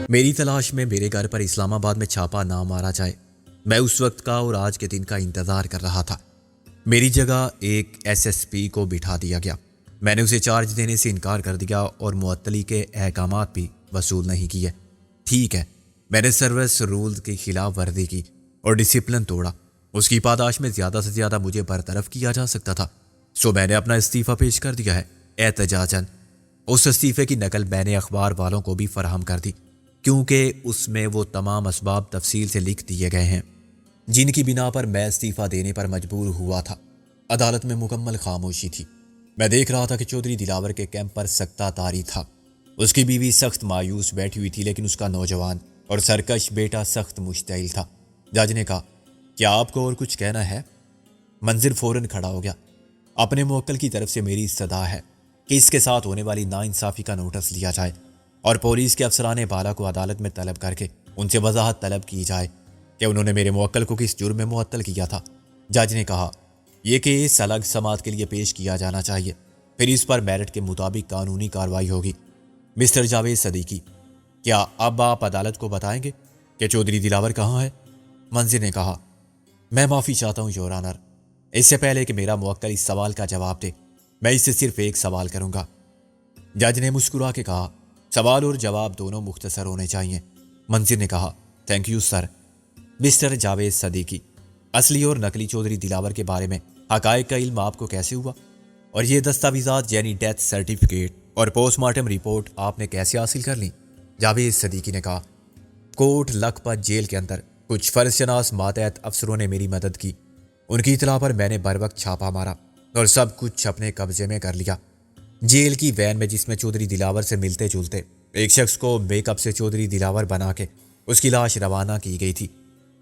میری تلاش میں میرے گھر پر اسلام آباد میں چھاپا نہ مارا جائے۔ میں اس وقت کا اور آج کے دن کا انتظار کر رہا تھا۔ میری جگہ ایک SSP کو بٹھا دیا گیا۔ میں نے اسے چارج دینے سے انکار کر دیا اور معطلی کے احکامات بھی وصول نہیں کیے۔ ٹھیک ہے، میں نے سروس رولز کی خلاف ورزی کی اور ڈسپلن توڑا۔ اس کی پاداش میں زیادہ سے زیادہ مجھے برطرف کیا جا سکتا تھا، سو میں نے اپنا استعفیٰ پیش کر دیا ہے احتجاجاً۔ اس استعفے کی نقل میں نے اخبار والوں کو بھی فراہم کر دی، کیونکہ اس میں وہ تمام اسباب تفصیل سے لکھ دیے گئے ہیں جن کی بنا پر میں استعفیٰ دینے پر مجبور ہوا تھا۔ عدالت میں مکمل خاموشی تھی۔ میں دیکھ رہا تھا کہ چودھری دلاور کے کیمپ پر سکتہ طاری تھا۔ اس کی بیوی سخت مایوس بیٹھی ہوئی تھی، لیکن اس کا نوجوان اور سرکش بیٹا سخت مشتعل تھا۔ جج نے کہا، کیا آپ کو اور کچھ کہنا ہے؟ منظر فوراً کھڑا ہو گیا۔ اپنے موکل کی طرف سے میری صدا ہے کہ اس کے ساتھ ہونے والی ناانصافی کا نوٹس لیا جائے اور پولیس کے افسران بالا کو عدالت میں طلب کر کے ان سے وضاحت طلب کی جائے کہ انہوں نے میرے موکل کو کس جرم میں معطل کیا تھا۔ جج نے کہا، یہ کیس الگ سماعت کے لیے پیش کیا جانا چاہیے، پھر اس پر میرٹ کے مطابق قانونی کارروائی ہوگی۔ مسٹر جاوید صدیقی، کیا اب آپ عدالت کو بتائیں گے کہ چودھری دلاور کہاں ہے؟ منظر نے کہا، میں معافی چاہتا ہوں یور آنر۔ اس سے پہلے کہ میرا موکل اس سوال کا جواب دے، میں اس سے صرف ایک سوال کروں گا۔ جج نے مسکرا کے کہا، سوال اور جواب دونوں مختصر ہونے چاہیے۔ منظر نے کہا، thank you sir. Mister Javed Siddiqui, اصلی اور نقلی چودھری دلاور کے بارے میں حقائق کا علم آپ کو کیسے ہوا؟ اور یہ دستاویزات یعنی ڈیتھ سرٹیفکیٹ اور پوسٹ مارٹم رپورٹ آپ نے کیسے حاصل کر لیں؟ جاوید صدیقی نے کہا، کوٹ لکھپت جیل کے اندر کچھ فرض شناس ماتحت افسروں نے میری مدد کی۔ ان کی اطلاع پر میں نے بروقت چھاپا مارا اور سب کچھ اپنے قبضے میں کر لیا۔ جیل کی وین میں جس میں چودھری دلاور سے ملتے جلتے ایک شخص کو میک اپ سے چودھری دلاور بنا کے اس کی لاش روانہ کی گئی تھی۔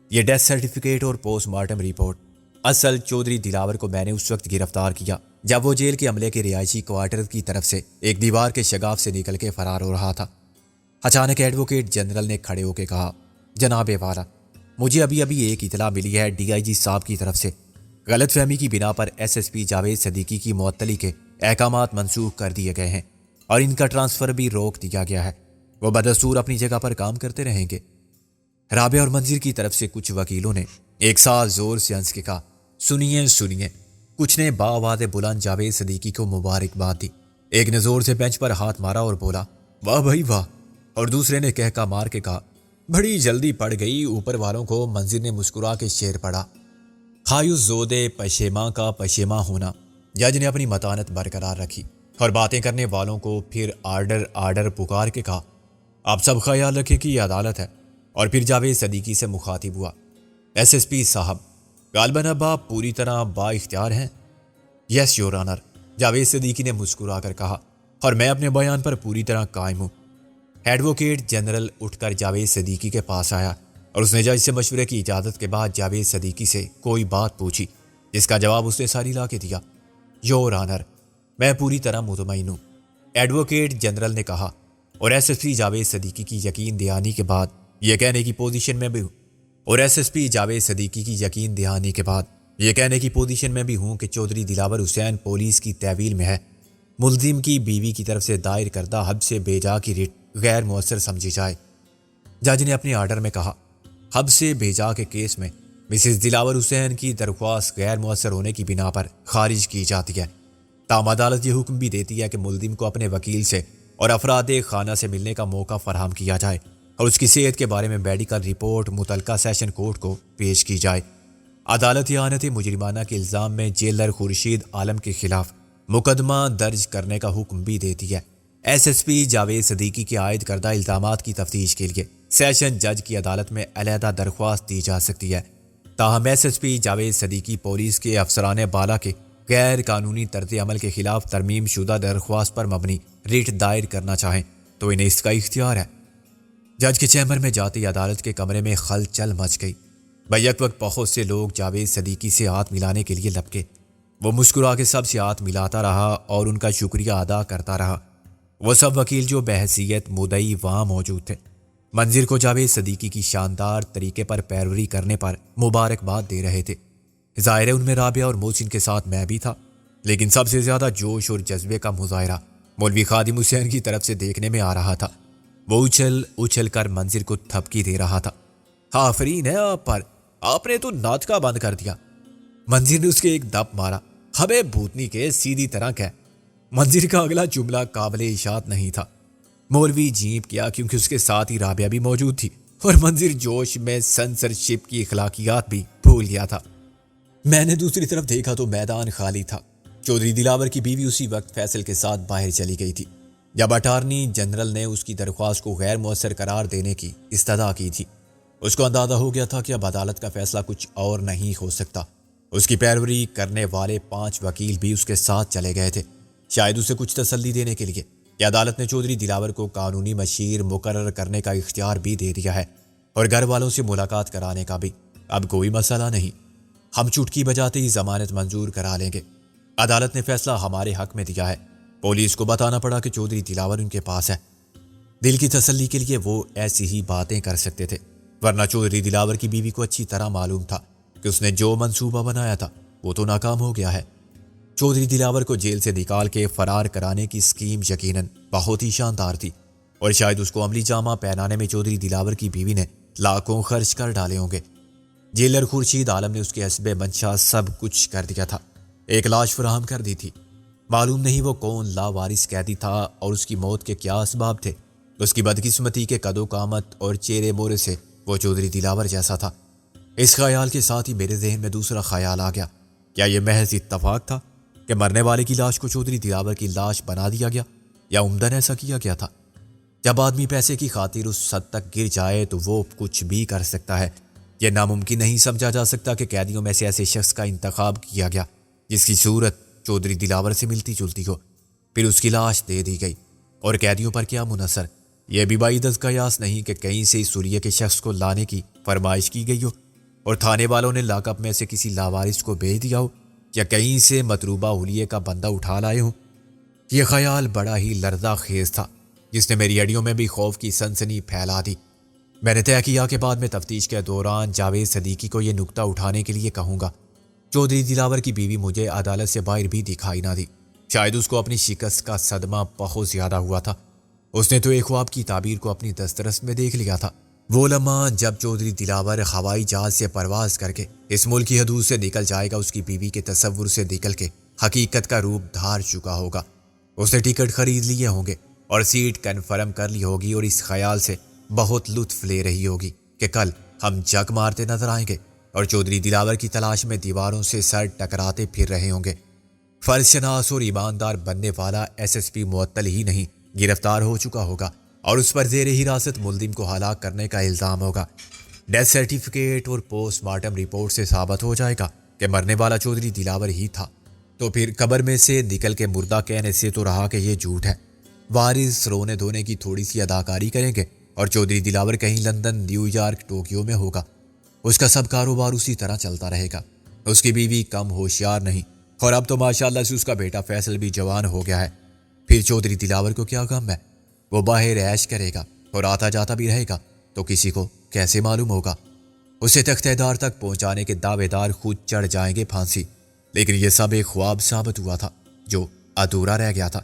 یہ ڈیتھ سرٹیفکیٹ اور پوسٹ مارٹم رپورٹ اصل چودھری دلاور کو میں نے اس وقت گرفتار کیا جب وہ جیل کے عملے کے رہائشی کوارٹر کی طرف سے ایک دیوار کے شگاف سے نکل کے فرار ہو رہا تھا۔ اچانک ایڈوکیٹ جنرل نے کھڑے ہو کے کہا، جناب والا، مجھے ابھی ایک اطلاع ملی ہے DIG صاحب کی طرف سے۔ غلط فہمی کی بنا پر SSP جاوید صدیقی کی معطلی کے احکامات منسوخ کر دیے گئے ہیں اور ان کا ٹرانسفر بھی روک دیا گیا ہے۔ وہ بدستور اپنی جگہ پر کام کرتے رہیں گے۔ رابعہ اور منظر کی طرف سے کچھ وکیلوں نے ایک ساتھ زور سے ہنس کے کہا، سنیے۔ کچھ نے باآواز بلند جاوید صدیقی کو مبارکباد دی۔ ایک نے زور سے بینچ پر ہاتھ مارا اور بولا، واہ بھائی واہ، اور دوسرے نے کہکا مار کے کہا، بڑی جلدی پڑ گئی اوپر والوں کو۔ منظر نے مسکرا کے شعر پڑھا، خایوس زودے پشیماں کا پشیماں ہونا۔ جج نے اپنی متانت برقرار رکھی اور باتیں کرنے والوں کو پھر آرڈر پکار کے کہا، آپ سب خیال رکھیں کہ یہ عدالت ہے۔ اور پھر جاوید صدیقی سے مخاطب ہوا، SSP صاحب، غالباً اب آپ پوری طرح با اختیار ہیں؟ Yes your owner, Javed Siddiqui نے مسکرا کر کہا، اور میں اپنے بیان پر پوری طرح قائم ہوں۔ ایڈوکیٹ جنرل اٹھ کر جاوید صدیقی کے پاس آیا اور اس نے جج سے مشورے کی اجازت کے بعد جاوید صدیقی سے کوئی بات پوچھی، جس کا جواب اس نے ساری لا کے دیا۔ یور آنر، میں پوری طرح مطمئن ہوں، ایڈوکیٹ جنرل نے کہا، اور SSP جاوید صدیقی کی یقین دہانی کے بعد یہ کہنے کی پوزیشن میں بھی ہوں کہ چودھری دلاور حسین پولیس کی تحویل میں ہے۔ ملزم کی بیوی کی طرف سے دائر کردہ حب سے بھیجا کی ریٹ غیر مؤثر سمجھی جائے۔ جج نے اپنے آرڈر میں کہا، حب سے بھیجا کے کیس میں مسز دلاور حسین کی درخواست غیر مؤثر ہونے کی بنا پر خارج کی جاتی ہے۔ تاہم عدالت یہ حکم بھی دیتی ہے کہ ملزم کو اپنے وکیل سے اور افراد خانہ سے ملنے کا موقع فراہم کیا جائے اور اس کی صحت کے بارے میں میڈیکل رپورٹ متعلقہ سیشن کورٹ کو پیش کی جائے۔ عدالت اعانت مجرمانہ کے الزام میں جیلر خورشید عالم کے خلاف مقدمہ درج کرنے کا حکم بھی دیتی ہے۔ SSP جاوید صدیقی کے عائد کردہ الزامات کی تفتیش کے لیے سیشن جج کی عدالت میں علیحدہ درخواست دی جا سکتی ہے۔ تاہم SSP جاوید صدیقی پولیس کے افسران بالا کے غیر قانونی طرز عمل کے خلاف ترمیم شدہ درخواست پر مبنی ریٹ دائر کرنا چاہیں تو انہیں اس کا اختیار ہے۔ جج کے چیمبر میں جاتے ہی عدالت کے کمرے میں خلچل مچ گئی۔ بیک وقت بہت سے لوگ جاوید صدیقی سے ہاتھ ملانے کے لیے لپکے۔ وہ مسکرا کے سب سے ہاتھ ملاتا رہا اور ان کا شکریہ ادا کرتا رہا۔ وہ سب وکیل جو بحیثیت مدعی وہاں موجود تھے منظر کو جاوید صدیقی کی شاندار طریقے پر پیروی کرنے پر مبارکباد دے رہے تھے۔ ظاہر ہے ان میں رابعہ اور محسن کے ساتھ میں بھی تھا، لیکن سب سے زیادہ جوش اور جذبے کا مظاہرہ مولوی خادم حسین کی طرف سے دیکھنے میں آ رہا تھا۔ وہ اچھل اچھل کر منظر کو تھپکی دے رہا تھا۔ آفرین ہے آپ پر، آپ نے تو ناچکا بند کر دیا۔ منظر نے اس کے ایک دب مارا۔ ہمیں بھوتنی کے سیدھی طرح کہ۔ منظر کا اگلا جملہ قابل اشاعت نہیں تھا۔ مولوی جھیپ کیا کیونکہ اس کے ساتھ ہی رابعہ بھی موجود تھی اور منظر جوش میں سنسرشپ کی اخلاقیات بھی بھول گیا تھا۔ میں نے دوسری طرف دیکھا تو میدان خالی تھا۔ چودھری دلاور کی بیوی اسی وقت فیصل کے ساتھ باہر چلی گئی تھی جب اٹارنی جنرل نے اس کی درخواست کو غیر مؤثر قرار دینے کی استدعا کی تھی۔ اس کو اندازہ ہو گیا تھا کہ اب عدالت کا فیصلہ کچھ اور نہیں ہو سکتا۔ اس کی پیروی کرنے والے 5 وکیل بھی اس کے ساتھ چلے گئے تھے، شاید اسے کچھ تسلی دینے کے لیے کہ عدالت نے چودھری دلاور کو قانونی مشیر مقرر کرنے کا اختیار بھی دے دیا ہے اور گھر والوں سے ملاقات کرانے کا بھی۔ اب کوئی مسئلہ نہیں، ہم چٹکی بجاتے ہی ضمانت منظور کرا لیں گے۔ عدالت نے فیصلہ ہمارے حق میں دیا ہے۔ پولیس کو بتانا پڑا کہ چودھری دلاور ان کے پاس ہے۔ دل کی تسلی کے لیے وہ ایسی ہی باتیں کر سکتے تھے، ورنہ چودھری دلاور کی بیوی کو اچھی طرح معلوم تھا کہ اس نے جو منصوبہ بنایا تھا وہ تو ناکام ہو گیا ہے۔ چودھری دلاور کو جیل سے نکال کے فرار کرانے کی اسکیم یقیناً بہت ہی شاندار تھی اور شاید اس کو عملی جامہ پہنانے میں چودھری دلاور کی بیوی نے لاکھوں خرچ کر ڈالے ہوں گے۔ جیلر خورشید عالم نے اس کے حسب منشا سب کچھ کر دیا تھا، ایک لاش فراہم کر دی تھی۔ معلوم نہیں وہ کون لاوارث قیدی تھا اور اس کی موت کے کیا اسباب تھے۔ اس کی بدقسمتی کے قد و قامت اور چہرے مورے سے وہ چودھری دلاور جیسا تھا۔ اس خیال کے ساتھ ہی میرے ذہن میں دوسرا خیال آ گیا، کیا یہ محض اتفاق تھا کہ مرنے والے کی لاش کو چودھری دلاور کی لاش بنا دیا گیا، یا عمدن ایسا کیا گیا تھا؟ جب آدمی پیسے کی خاطر اس حد تک گر جائے تو وہ کچھ بھی کر سکتا ہے۔ یہ ناممکن نہیں سمجھا جا سکتا کہ قیدیوں میں سے ایسے شخص کا انتخاب کیا گیا جس کی صورت چودھری دلاور سے ملتی جلتی ہو، پھر اس کی لاش دے دی گئی اور قیدیوں پر کیا منحصر؟ یہ بھی بعید از قیاس نہیں کہ کہیں سے اس سوریے کے شخص کو لانے کی فرمائش کی گئی ہو اور تھانے والوں نے لاک اپ میں سے کسی لاوارث کو بھیج دیا ہو، یا کہیں سے مطلوبہ حلیے کا بندہ اٹھا لائے ہوں۔ یہ خیال بڑا ہی لرزہ خیز تھا جس نے میری ہڈیوں میں بھی خوف کی سنسنی پھیلا دی۔ میں نے طے کیا کہ بعد میں تفتیش کے دوران جاوید صدیقی کو یہ نکتہ اٹھانے کے لیے کہوں گا۔ چودھری دلاور کی بیوی مجھے عدالت سے باہر بھی دکھائی نہ دی، شاید اس کو اپنی شکست کا صدمہ بہت زیادہ ہوا تھا۔ اس نے تو ایک خواب کی تعبیر کو اپنی دسترس میں دیکھ لیا تھا، وہ لمحہ جب چودھری دلاور ہوائی جہاز سے پرواز کر کے اس ملک کی حدود سے نکل جائے گا، اس کی بیوی کے تصور سے نکل کے حقیقت کا روپ دھار چکا ہوگا۔ اس نے ٹکٹ خرید لیے ہوں گے اور سیٹ کنفرم کر لی ہوگی اور اس خیال سے بہت لطف لے رہی ہوگی کہ کل ہم جگ مارتے نظر آئیں گے اور چودھری دلاور کی تلاش میں دیواروں سے سر ٹکراتے پھر رہے ہوں گے۔ فرض شناس اور ایماندار بننے والا ایس ایس پی معطل ہی نہیں گرفتار ہو چکا ہوگا اور اس پر زیر حراست ملزم کو ہلاک کرنے کا الزام ہوگا۔ ڈیتھ سرٹیفکیٹ اور پوسٹ مارٹم رپورٹ سے ثابت ہو جائے گا کہ مرنے والا چودھری دلاور ہی تھا، تو پھر قبر میں سے نکل کے مردہ کہنے سے تو رہا کہ یہ جھوٹ ہے۔ وارث رونے دھونے کی تھوڑی سی اداکاری کریں گے اور چودھری دلاور کہیں لندن، نیو یارک، ٹوکیو میں ہوگا۔ اس کا سب کاروبار اسی طرح چلتا رہے گا۔ اس کی بیوی کم ہوشیار نہیں اور اب تو ماشاءاللہ سے اس کا بیٹا فیصل بھی جوان ہو گیا ہے۔ پھر چودھری دلاور کو کیا غم ہے؟ وہ باہر عیش کرے گا اور آتا جاتا بھی رہے گا، تو کسی کو کیسے معلوم ہوگا؟ اسے تختہ دار تک پہنچانے کے دعوے دار خود چڑھ جائیں گے پھانسی۔ لیکن یہ سب ایک خواب ثابت ہوا تھا جو ادھورا رہ گیا تھا۔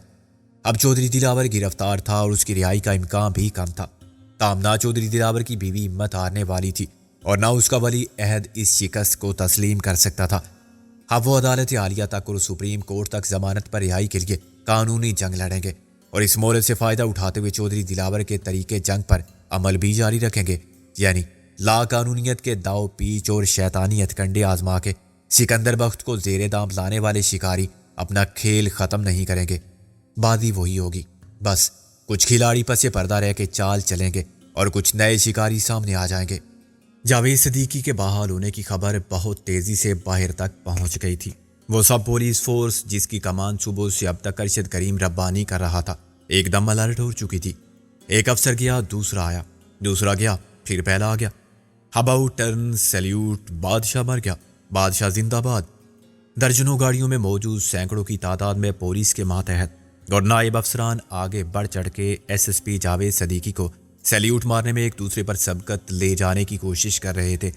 اب چودھری دلاور گرفتار تھا اور اس کی رہائی کا امکان بھی کم تھا۔ تاہم نہ چودھری دلاور کی بیوی ہمت ہارنے والی تھی اور نہ اس کا ولی عہد اس شکست کو تسلیم کر سکتا تھا۔ اب وہ عدالت عالیہ تک اور سپریم کورٹ تک ضمانت پر رہائی کے لیے قانونی جنگ لڑیں گے اور اس مورد سے فائدہ اٹھاتے ہوئے چودھری دلاور کے طریقے جنگ پر عمل بھی جاری رکھیں گے، یعنی لا قانونیت کے داؤ پیچ اور شیطانی ہتھکنڈے آزما کے سکندر بخت کو زیر دام لانے والے شکاری اپنا کھیل ختم نہیں کریں گے۔ بازی وہی ہوگی، بس کچھ کھلاڑی پس پردہ رہ کے چال چلیں گے اور کچھ نئے شکاری سامنے آ جائیں گے۔ جاوید صدیقی کے بحال ہونے کی خبر بہت تیزی سے باہر تک پہنچ گئی تھی۔ وہ سب پولیس فورس جس کی کمان صبح سے اب تک ارشد کریم ربانی کر رہا تھا ایک دم الرٹ ہو چکی تھی۔ ایک افسر گیا، دوسرا آیا، دوسرا گیا، پھر پہلا آ گیا۔ اباؤٹ ٹرن، سیلیوٹ، بادشاہ مر گیا، بادشاہ زندہ باد۔ درجنوں گاڑیوں میں موجود سینکڑوں کی تعداد میں پولیس کے ماتحت اور نائب افسران آگے بڑھ چڑھ کے S S P Javed Siddiqui کو سیلیوٹ مارنے میں ایک دوسرے پر سبقت لے جانے کی کوشش کر رہے تھے۔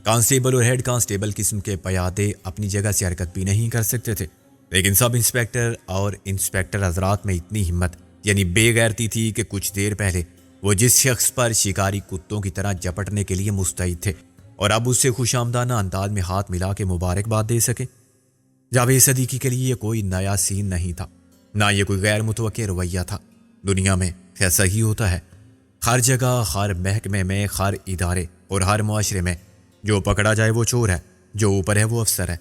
کانسٹیبل اور ہیڈ کانسٹیبل قسم کے پیادے اپنی جگہ سے حرکت بھی نہیں کر سکتے تھے، لیکن سب انسپیکٹر اور انسپیکٹر حضرات میں اتنی ہمت یعنی بے غیرتی تھی کہ کچھ دیر پہلے وہ جس شخص پر شکاری کتوں کی طرح جپٹنے کے لیے مستعد تھے اور اب اس سے خوش آمدانہ انداز میں ہاتھ ملا کے مبارکباد دے سکے۔ جاوید صدیقی کے لیے یہ کوئی نیا سین نہیں تھا، نہ یہ کوئی غیر متوقع رویہ تھا۔ دنیا میں ایسا ہی ہوتا ہے، ہر جگہ، ہر محکمے میں، ہر ادارے اور ہر معاشرے میں جو پکڑا جائے وہ چور ہے، جو اوپر ہے وہ افسر ہے،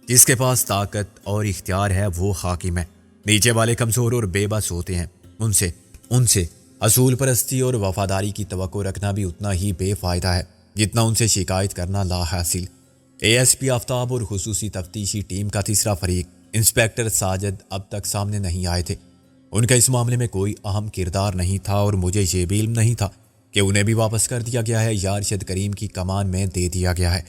جس کے پاس طاقت اور اختیار ہے وہ حاکم ہے۔ نیچے والے کمزور اور بے بس ہوتے ہیں، ان سے اصول پرستی اور وفاداری کی توقع رکھنا بھی اتنا ہی بے فائدہ ہے جتنا ان سے شکایت کرنا لا حاصل۔ اے ایس پی آفتاب اور خصوصی تفتیشی ٹیم کا تیسرا فریق انسپیکٹر ساجد اب تک سامنے نہیں آئے تھے۔ ان کا اس معاملے میں کوئی اہم کردار نہیں تھا اور مجھے یہ بھی علم نہیں تھا کہ انہیں بھی واپس کر دیا گیا ہے یا ارشد کریم کی کمان میں دے دیا گیا ہے۔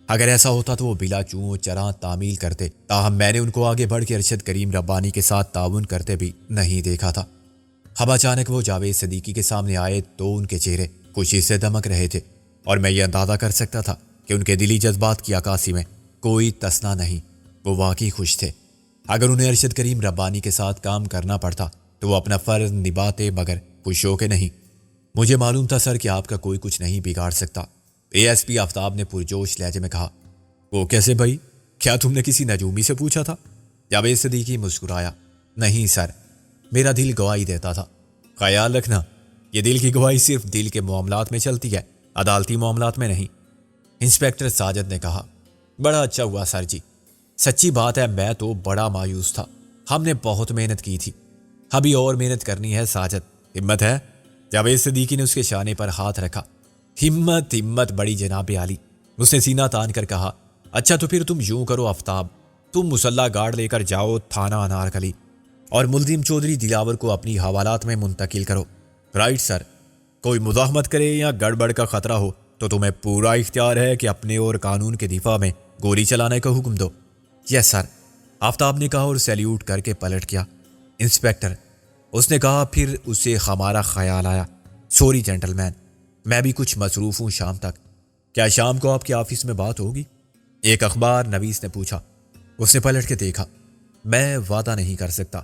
اگر ایسا ہوتا تو وہ بلا چوں چراں تعمیل کرتے، تاہم میں نے ان کو آگے بڑھ کے ارشد کریم ربانی کے ساتھ تعاون کرتے بھی نہیں دیکھا تھا۔ اب اچانک وہ جاوید صدیقی کے سامنے آئے تو ان کے چہرے خوشی سے دمک رہے تھے اور میں یہ اندازہ کر سکتا تھا کہ ان کے دلی جذبات کی عکاسی میں کوئی تسنا نہیں، وہ واقعی خوش تھے۔ اگر انہیں ارشد کریم ربانی کے ساتھ کام کرنا پڑتا تو وہ اپنا فرض نبھاتے مگر خوش ہو کے نہیں۔ مجھے معلوم تھا سر کہ آپ کا کوئی کچھ نہیں بگاڑ سکتا، اے ایس پی آفتاب نے پرجوش لہجے میں کہا۔ وہ کیسے بھائی؟ کیا تم نے کسی نجومی سے پوچھا تھا؟ جاوید صدیقی مسکرایا۔ نہیں سر، میرا دل گواہی دیتا تھا۔ خیال رکھنا، یہ دل کی گواہی صرف دل کے معاملات میں چلتی ہے، عدالتی معاملات میں نہیں، انسپیکٹر ساجد نے کہا۔ بڑا اچھا ہوا سر جی، سچی بات ہے میں تو بڑا مایوس تھا، ہم نے بہت محنت کی تھی، ابھی اور محنت کرنی ہے ساجد، ہمت ہے؟ جاوید صدیقی نے اس کے شانے پر ہاتھ رکھا۔ ہمت بڑی جناب عالی، اس نے سینہ تان کر کہا۔ اچھا تو پھر تم یوں کرو آفتاب، تم مسلح گارڈ لے کر جاؤ تھانہ انارکلی اور ملزم چودھری دلاور کو اپنی حوالات میں منتقل کرو۔ رائٹ سر، کوئی مزاحمت کرے یا گڑبڑ کا خطرہ ہو تو تمہیں پورا اختیار ہے کہ اپنے اور قانون کے دفاع میں گولی چلانے کا حکم دو۔ یس سر، آفتاب نے کہا اور سیلیوٹ کر کے پلٹ گیا۔ انسپیکٹر، اس نے کہا، پھر اسے ہمارا خیال آیا۔ سوری جینٹل مین، میں بھی کچھ مصروف ہوں شام تک، کیا شام کو آپ کے آفس میں بات ہوگی؟ ایک اخبار نویس نے پوچھا۔ اس نے پلٹ کے دیکھا۔ میں وعدہ نہیں کر سکتا،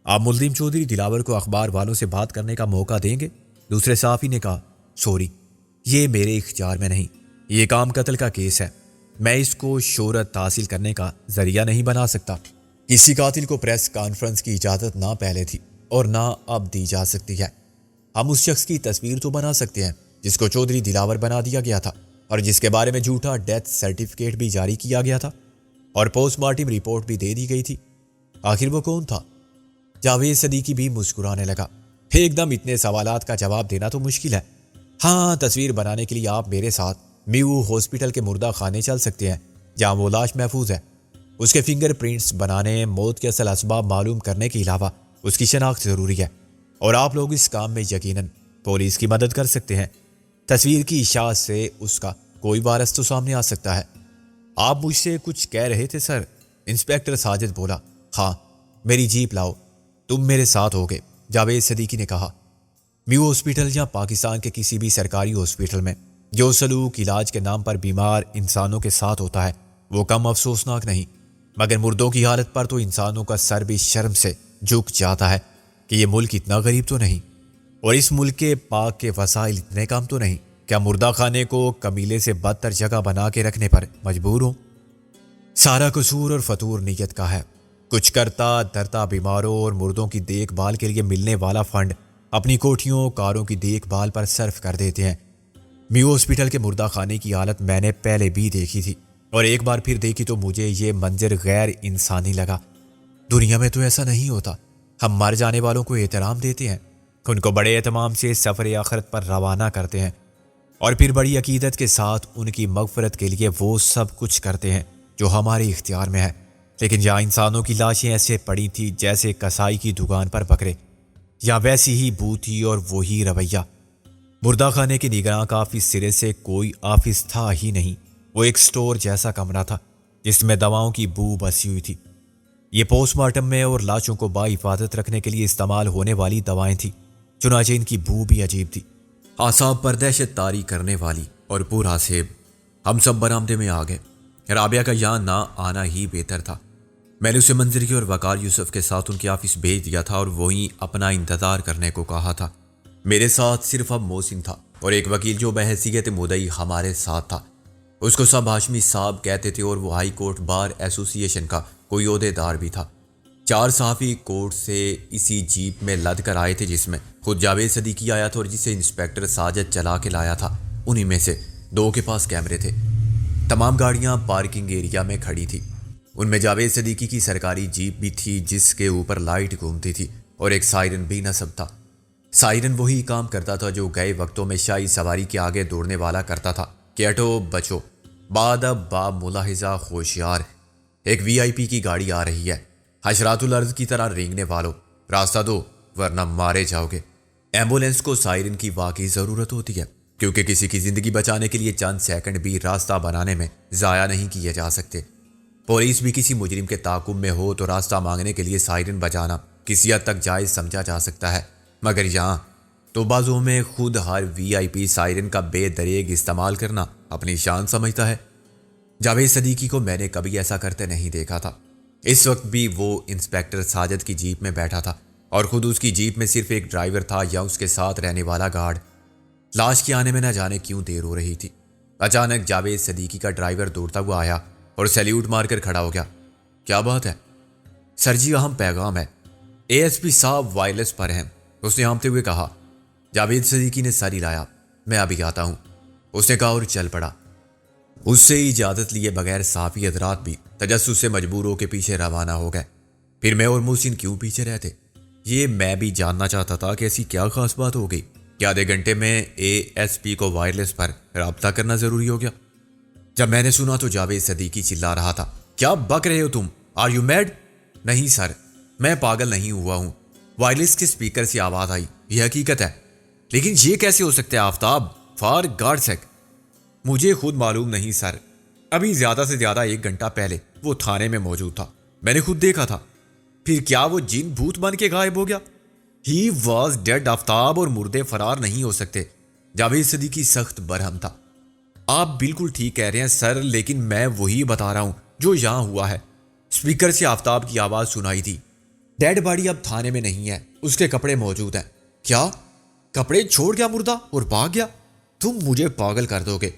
آپ ملزم چودھری دلاور کو اخبار والوں سے بات کرنے کا موقع دیں گے؟ دوسرے صحافی نے کہا۔ سوری، یہ میرے اختیار میں نہیں، یہ کام قتل کا کیس ہے، میں اس کو شہرت حاصل کرنے کا ذریعہ نہیں بنا سکتا۔ کسی قاتل کو پریس کانفرنس کی اجازت نہ پہلے تھی اور نہ اب دی جا سکتی ہے۔ ہم اس شخص کی تصویر تو بنا سکتے ہیں جس کو چودھری دلاور بنا دیا گیا تھا اور جس کے بارے میں جھوٹا ڈیتھ سرٹیفکیٹ بھی جاری کیا گیا تھا اور پوسٹ مارٹم رپورٹ بھی دے دی گئی تھی۔ آخر وہ کون تھا؟ جاوید صدیقی بھی مسکرانے لگا۔ ایک دم اتنے سوالات کا جواب دینا تو مشکل ہے۔ ہاں، تصویر بنانے کے لیے آپ میرے ساتھ میو ہاسپٹل کے مردہ خانے چل سکتے ہیں جہاں وہ لاش محفوظ ہے۔ اس کے فنگر پرنٹس بنانے، موت کے اصل اسباب معلوم کرنے کے علاوہ اس کی شناخت ضروری ہے اور آپ لوگ اس کام میں یقیناً پولیس کی مدد کر سکتے ہیں۔ تصویر کی اشاعت سے اس کا کوئی وارث تو سامنے آ سکتا ہے۔ آپ مجھ سے کچھ کہہ رہے تھے سر؟ انسپیکٹر ساجد بولا۔ ہاں، میری جیپ لاؤ، تم میرے ساتھ ہوگے، جاوید صدیقی نے کہا۔ میو ہاسپٹل یا پاکستان کے کسی بھی سرکاری ہاسپٹل میں جو سلوک علاج کے نام پر بیمار انسانوں کے ساتھ ہوتا ہے وہ کم افسوسناک نہیں، مگر مردوں کی حالت پر تو انسانوں کا سر بھی شرم سے جھک جاتا ہے کہ یہ ملک اتنا غریب تو نہیں اور اس ملک کے پاک کے وسائل اتنے کم تو نہیں، کیا مردہ خانے کو قبیلے سے بدتر جگہ بنا کے رکھنے پر مجبور ہوں؟ سارا قصور اور فطور نیت کا ہے۔ کچھ کرتا دھرتا بیماروں اور مردوں کی دیکھ بھال کے لیے ملنے والا فنڈ اپنی کوٹھیوں کاروں کی دیکھ بھال پر صرف کر دیتے ہیں۔ میو ہاسپٹل کے مردہ خانے کی حالت میں نے پہلے بھی دیکھی تھی اور ایک بار پھر دیکھی تو مجھے یہ منظر غیر انسانی لگا۔ دنیا میں تو ایسا نہیں ہوتا، ہم مر جانے والوں کو احترام دیتے ہیں، ان کو بڑے اہتمام سے سفر آخرت پر روانہ کرتے ہیں اور پھر بڑی عقیدت کے ساتھ ان کی مغفرت کے لیے وہ سب کچھ کرتے ہیں جو ہمارے اختیار میں ہے۔ لیکن جہاں انسانوں کی لاشیں ایسے پڑی تھی جیسے کسائی کی دکان پر بکرے، یا ویسی ہی بو تھی اور وہی رویہ۔ مردہ خانے کے نگراں کا آفس سرے سے کوئی آفس تھا ہی نہیں، وہ ایک سٹور جیسا کمرہ تھا جس میں دواؤں کی بو بسی ہوئی تھی۔ یہ پوسٹ مارٹم میں اور لاشوں کو با حفاظت رکھنے کے لیے استعمال ہونے والی دوائیں تھیں، چنانچہ ان کی بو بھی عجیب تھی، اعصاب پر دہشت طاری کرنے والی اور پورا سیب۔ ہم سب برآمدے میں آ گئے۔ رابعہ کا یہاں نہ آنا ہی بہتر تھا۔ میں نے اسے منظر کی اور وقار یوسف کے ساتھ ان کے آفس بھیج دیا تھا اور وہیں اپنا انتظار کرنے کو کہا تھا۔ میرے ساتھ صرف اب محسن تھا اور ایک وکیل جو بحیثیت مدعی ہمارے ساتھ تھا. اس کو سب ہاشمی صاحب کہتے تھے اور وہ ہائی کورٹ بار ایسوسی ایشن کا کوئی عہدے دار بھی تھا. 4 صحافی کورٹ سے اسی جیپ میں لد کر آئے تھے جس میں خود جاوید صدیقی آیا تھا اور جسے انسپیکٹر ساجد چلا کے لایا تھا. انہی میں سے 2 کے پاس کیمرے تھے. تمام گاڑیاں پارکنگ ایریا میں کھڑی تھی. ان میں جاوید صدیقی کی سرکاری جیپ بھی تھی جس کے اوپر لائٹ گھومتی تھی اور ایک سائرن بھی نصب تھا. سائرن وہی کام کرتا تھا جو گئے وقتوں میں شاہی سواری کے آگے دوڑنے والا کرتا تھا کہ ہٹو بچو، بعد اب باب ملاحظہ ہوشیار، ایک وی آئی پی کی گاڑی آ رہی ہے، حشرات الارض کی طرح رینگنے والوں راستہ دو ورنہ مارے جاؤ گے. ایمبولینس کو سائرن کی واقعی ضرورت ہوتی ہے کیونکہ کسی کی زندگی بچانے کے لیے چند سیکنڈ بھی راستہ بنانے میں ضائع نہیں کیے جا سکتے. پولیس بھی کسی مجرم کے تعاقب میں ہو تو راستہ مانگنے کے لیے سائرن بجانا کسی حد تک جائز سمجھا جا سکتا ہے، مگر یہاں تو بازوں میں خود ہر وی آئی پی سائرن کا بے دریغ استعمال کرنا اپنی شان سمجھتا ہے. جاوید صدیقی کو میں نے کبھی ایسا کرتے نہیں دیکھا تھا. اس وقت بھی وہ انسپیکٹر ساجد کی جیپ میں بیٹھا تھا اور خود اس کی جیپ میں صرف ایک ڈرائیور تھا یا اس کے ساتھ رہنے والا گارڈ. لاش کے آنے میں نہ جانے کیوں دیر ہو رہی تھی. اچانک جاوید صدیقی کا ڈرائیور دوڑتا ہوا آیا اور سیلیوٹ مار کر کھڑا ہو گیا. کیا بات ہے؟ سر جی اہم پیغام ہے، اے ایس پی صاحب وائرلیس پر ہیں، اس نے ہانپتے ہوئے کہا. جاوید صدیقی نے سر ہلایا. میں ابھی آتا ہوں، اس نے کہا اور چل پڑا. اس سے اجازت لیے بغیر صحافی حضرات بھی تجسس سے مجبور ہو کے پیچھے روانہ ہو گئے. پھر میں اور محسن کیوں پیچھے رہتے؟ یہ میں بھی جاننا چاہتا تھا کہ ایسی کیا خاص بات ہو گئی کہ آدھے گھنٹے میں اے ایس پی کو وائرلیس پر رابطہ کرنا ضروری ہو گیا. جب میں نے سنا تو جاوید صدیقی چلا رہا تھا. کیا بک رہے ہو تم؟ Are you mad? نہیں سر، میں پاگل نہیں ہوا ہوں. وائرلیس کے اسپیکر سے آواز آئی. یہ حقیقت ہے. لیکن یہ کیسے ہو سکتا ہے آفتاب؟ فار گاڈ سیک مجھے خود معلوم نہیں سر. ابھی زیادہ سے زیادہ 1 گھنٹہ پہلے وہ تھانے میں موجود تھا، میں نے خود دیکھا تھا. پھر کیا وہ جن بھوت بن کے غائب ہو گیا؟ ہی واز ڈیڈ آفتاب، اور مردے فرار نہیں ہو سکتے. جاوید صدیقی سخت برہم تھا. آپ بالکل ٹھیک کہہ رہے ہیں سر، لیکن میں وہی بتا رہا ہوں جو یہاں ہوا ہے. اسپیکر سے آفتاب کی آواز سنائی تھی. ڈیڈ باڈی اب تھانے میں نہیں ہے، اس کے کپڑے موجود ہیں. کیا؟ کپڑے چھوڑ گیا مردہ اور بھاگ گیا؟ تم مجھے پاگل کر دو گے.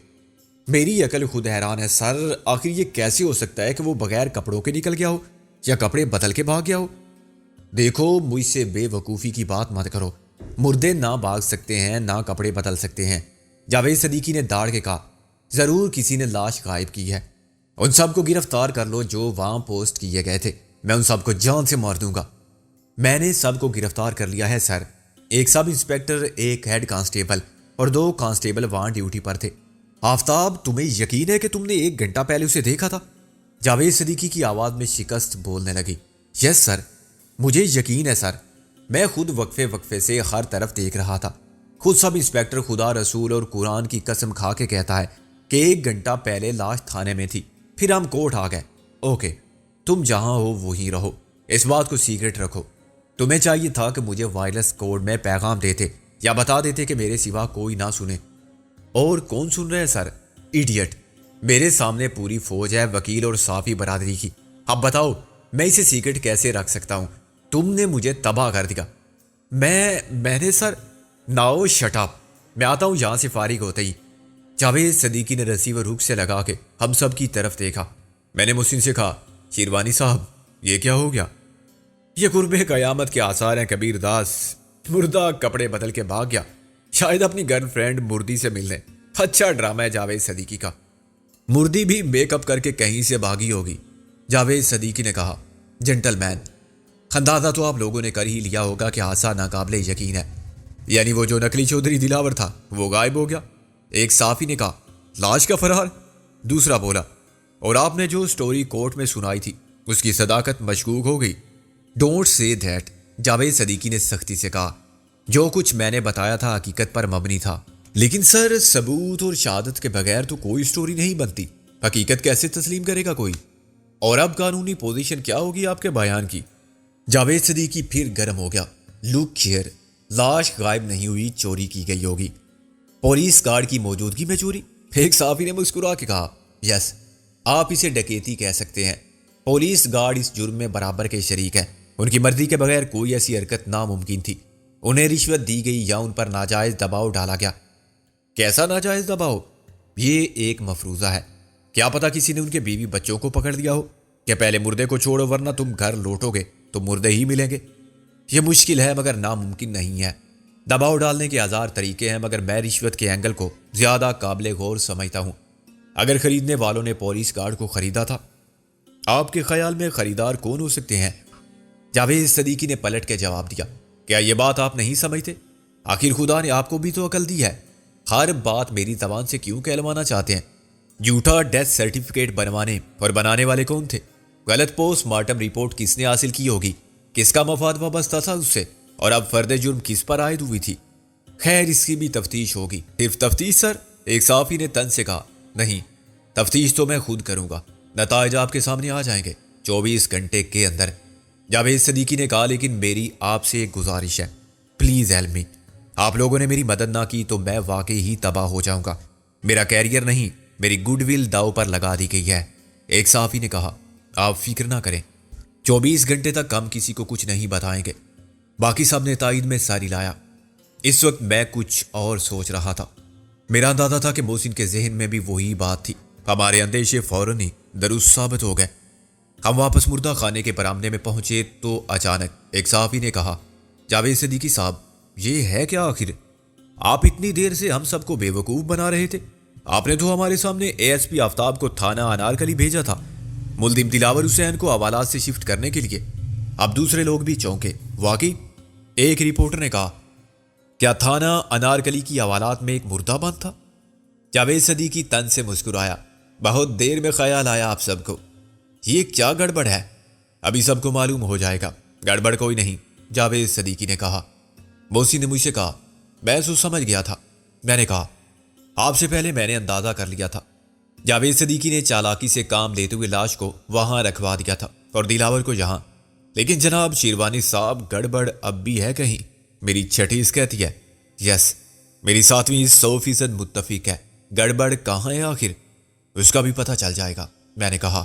میری عقل خود حیران ہے سر. آخر یہ کیسے ہو سکتا ہے کہ وہ بغیر کپڑوں کے نکل گیا ہو یا کپڑے بدل کے بھاگ گیا ہو؟ دیکھو مجھ سے بے وقوفی کی بات مت کرو. مردے نہ بھاگ سکتے ہیں نہ کپڑے بدل سکتے ہیں. جاوید صدیقی نے داڑ کے کہا. ضرور کسی نے لاش غائب کی ہے. ان سب کو گرفتار کر لو جو وہاں پوسٹ کیے گئے تھے. میں ان سب کو جان سے مار دوں گا. میں نے سب کو گرفتار کر لیا ہے سر. ایک سب انسپیکٹر، ایک ہیڈ کانسٹیبل اور 2 کانسٹیبل وہاں ڈیوٹی پر تھے. آفتاب تمہیں یقین ہے کہ تم نے 1 گھنٹہ پہلے اسے دیکھا تھا؟ جاوید صدیقی کی آواز میں شکست بولنے لگی. یس سر، مجھے یقین ہے سر. میں خود وقفے وقفے سے ہر طرف دیکھ رہا تھا. خود سب انسپیکٹر خدا رسول اور قرآن کی قسم کھا کے کہتا ہے کہ 1 گھنٹہ پہلے لاش تھانے میں تھی، پھر ہم کورٹ آ گئے. اوکے، تم جہاں ہو وہیں رہو، اس بات کو سیکرٹ رکھو. تمہیں چاہیے تھا کہ مجھے وائرلیس کوڈ میں پیغام دیتے یا بتا دیتے کہ میرے سوا کوئی نہ سنے. اور کون سن رہے ہیں سر؟ ایڈیٹ. میرے سامنے پوری فوج ہے، وکیل اور صحافی برادری کی. اب بتاؤ میں اسے سیکرٹ کیسے رکھ سکتا ہوں؟ تم نے مجھے تباہ کر دیا. میں نے سر. ناؤ شٹ اپ، میں آتا ہوں یہاں سے فارغ ہوتے ہی. جاوید صدیقی نے رسیور رخ سے لگا کے ہم سب کی طرف دیکھا. میں نے محسن سے کہا. شیروانی صاحب یہ کیا ہو گیا؟ یہ قرب قیامت کے آثار ہیں کبیر داس. مردہ کپڑے بدل کے بھاگ گیا، شاید اپنی گرل فرینڈ مردی سے ملنے. اچھا ڈرامہ ہے جاوید صدیقی کا. مردی بھی میک اپ کر کے کہیں سے بھاگی ہوگی. جاوید صدیقی نے کہا. جنٹل مین، اندازہ تو آپ لوگوں نے کر ہی لیا ہوگا کہ حادثہ ناقابل یقین ہے. یعنی وہ جو نقلی چودھری دلاور تھا وہ غائب ہو گیا. ایک صحافی نے کہا. لاش کا فرار؟ دوسرا بولا. اور آپ نے جو سٹوری کورٹ میں سنائی تھی اس کی صداقت مشکوک ہو گئی. Don't say that, Javed Siddiqui نے سختی سے کہا. جو کچھ میں نے بتایا تھا حقیقت پر مبنی تھا. لیکن سر، ثبوت اور شہادت کے بغیر تو کوئی سٹوری نہیں بنتی. حقیقت کیسے تسلیم کرے گا کوئی؟ اور اب قانونی پوزیشن کیا ہوگی آپ کے بیان کی؟ جاوید صدیقی پھر گرم ہو گیا. لک ہیئر، لاش غائب نہیں ہوئی، چوری کی گئی ہوگی. پولیس گارڈ کی موجودگی میں چوری؟ ایک صحافی نے مسکرا کے کہا. یس، آپ اسے ڈکیتی کہہ سکتے ہیں. پولیس گارڈ اس جرم میں برابر کے شریک ہیں. ان کی مرضی کے بغیر کوئی ایسی حرکت ناممکن تھی. انہیں رشوت دی گئی یا ان پر ناجائز دباؤ ڈالا گیا؟ کیسا ناجائز دباؤ؟ یہ ایک مفروضہ ہے. کیا پتا کسی نے ان کے بیوی بچوں کو پکڑ دیا ہو کہ پہلے مردے کو چھوڑو ورنہ تم گھر لوٹو گے تو مردے ہی ملیں گے. یہ مشکل ہے مگر ناممکن نہیں ہے. دباؤ ڈالنے کے ہزار طریقے ہیں مگر میں رشوت کے اینگل کو زیادہ قابل غور سمجھتا ہوں. اگر خریدنے والوں نے پولیس گارڈ کو خریدا تھا، آپ کے خیال میں خریدار کون ہو سکتے ہیں؟ جاوید صدیقی نے پلٹ کے جواب دیا. کیا یہ بات آپ نہیں سمجھتے؟ آخر خدا نے آپ کو بھی تو عقل دی ہے. ہر بات میری زبان سے کیوں کہلوانا چاہتے ہیں؟ جھوٹا ڈیتھ سرٹیفکیٹ بنوانے اور بنانے والے کون تھے؟ غلط پوسٹ مارٹم رپورٹ کس نے حاصل کی ہوگی؟ کس کا مفاد وابستہ تھا اس سے؟ اور اب فرد جرم کس پر عائد ہوئی تھی؟ خیر اس کی بھی تفتیش ہوگی. صرف تفتیش سر؟ ایک صحافی نے تن سے کہا. نہیں، تفتیش تو میں خود کروں گا. نتائج آپ کے سامنے آ جائیں گے 24 گھنٹے کے اندر. جاوید صدیقی نے کہا. لیکن میری آپ سے ایک گزارش ہے، پلیز ہیلپ می. آپ لوگوں نے میری مدد نہ کی تو میں واقعی ہی تباہ ہو جاؤں گا. میرا کیریئر نہیں، میری گڈ ول داؤ پر لگا دی گئی ہے. ایک صحافی نے کہا. آپ فکر نہ کریں، 24 گھنٹے تک ہم کسی کو کچھ نہیں بتائیں گے. باقی سب نے تائید میں ساری لایا. اس وقت میں کچھ اور سوچ رہا تھا. میرا اندازہ تھا کہ محسن کے ذہن میں بھی وہی بات تھی. ہمارے اندیشے فوراً ہی درست ثابت ہو گئے. ہم واپس مردہ خانے کے برآمدے میں پہنچے تو اچانک ایک صحافی نے کہا. جاوید صدیقی صاحب، یہ ہے کیا آخر؟ آپ اتنی دیر سے ہم سب کو بے وقوف بنا رہے تھے. آپ نے تو ہمارے سامنے اے ایس پی آفتاب کو تھانہ انارکلی بھیجا تھا، ملزم دلاور حسین کو حوالات سے شفٹ کرنے کے لیے. اب دوسرے لوگ بھی چونکے. واقعی؟ ایک رپورٹر نے کہا. کیا تھانہ انارکلی کی حوالات میں ایک مردہ بند تھا؟ جاوید صدیقی تن سے مسکرایا. بہت دیر میں خیال آیا آپ سب کو. یہ کیا گڑبڑ ہے؟ ابھی سب کو معلوم ہو جائے گا. گڑبڑ کوئی نہیں، جاوید صدیقی نے کہا. محسن نے مجھ سے کہا. میں تو سمجھ گیا تھا. میں نے کہا. آپ سے پہلے میں نے اندازہ کر لیا تھا. جاوید صدیقی نے چالاکی سے کام لیتے ہوئے لاش کو وہاں رکھوا دیا تھا اور دلاور کو یہاں. لیکن جناب شیروانی صاحب، گڑبڑ اب بھی ہے کہیں. میری چھٹی اس کہتی ہے. یس، میری 7ویں 100% متفق ہے. گڑبڑ کہاں ہے آخر؟ اس کا بھی پتہ چل جائے گا. میں نے کہا.